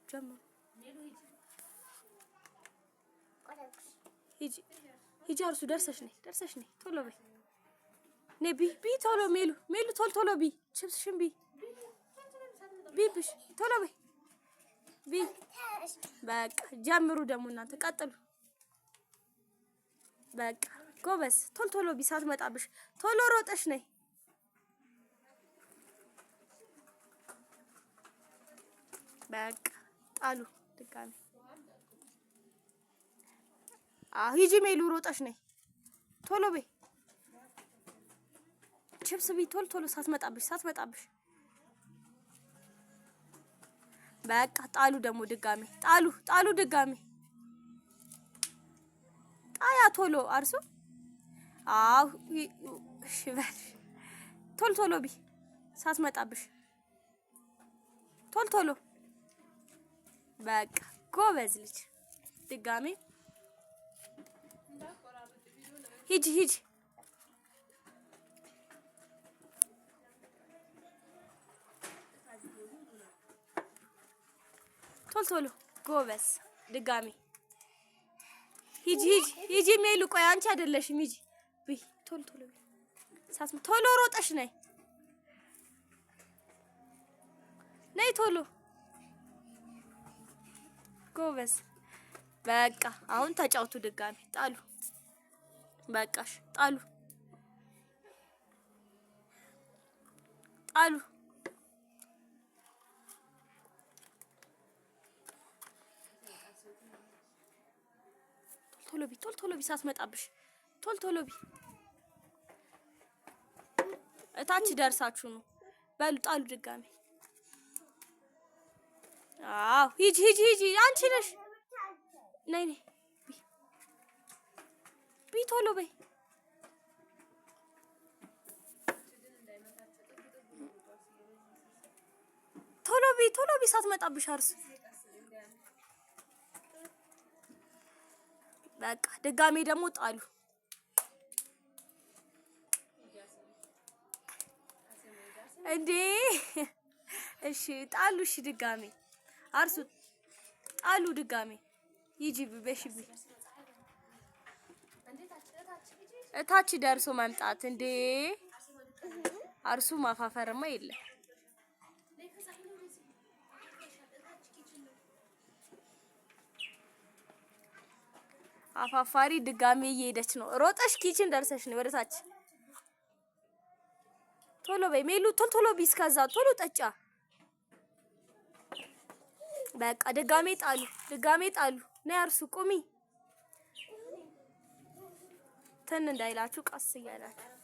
ጀምሩ። ሂጂ አርሱ ደርሰሽ ነይ ቶሎ በይ ነይ ቢ ቶሎ ሜሉ ቶሎ ቢ ችብስሽን ቢብሽ ቶሎ በይ ቢ በቃ ጀምሩ። ደግሞ እናንተ ቀጥሉ። በቃ ጎበዝ ቶሎ ቢ ሳትመጣብሽ ቶሎ ሮጠሽ ነይ። በቃ ጣሉ ድጋሚ ሂጂ ሜሉ ሮጠሽ ነይ ቶሎ በይ ችብስ ቢ ቶሎ ሳትመጣብሽ በቃ ጣሉ። ደግሞ ድጋሚ ጣሉ ድጋሚ ጣያ ቶሎ አርሱ። እሺ በል ቶሎ ቢ ሳትመጣብሽ ቶሎ በቃ ጎበዝ ልጅ። ድጋሚ ሂጂ ቶሎ ጎበዝ። ድጋሚ ሂጂ ሜሉ ቆይ አንቺ አይደለሽም። ሂጂ ቢ ቶሎ ሮጠሽ ነይ ቶሎ ጎበዝ። በቃ አሁን ተጫውቱ ድጋሚ ጣሉ። በቃሽ ጣሉ ቶሎ ቢ ሳትመጣብሽ ቶሎ ቢ እታች ደርሳችሁ ነው። በሉ ጣሉ ድጋሚ ሂጂ አንቺ ነሽ ነይ ቢ ቶሎ በይ ቶሎ ቢ ሳትመጣብሽ አርሱ። በቃ ድጋሚ ደግሞ ጣሉ። እንዴ እሺ ጣሉ። እሺ ድጋሚ አርሱ ጣሉ ድጋሚ ሂጂ በሺ እታች ደርሶ መምጣት እንዴ አርሱ ማፋፈርማ የለም። አፋፋሪ ድጋሚ እየሄደች ነው። ሮጠሽ ኪችን ደርሰሽ ነው ወደታች ቶሎ በይ ሜሉ ቶሎ ቢ እስከዛ ቶሎ ጠጫ። በቃ ድጋሚ ጣሉ። ነይ አርሱ ቁሚ። ትን እንዳይላችሁ ቀስ እያላችሁ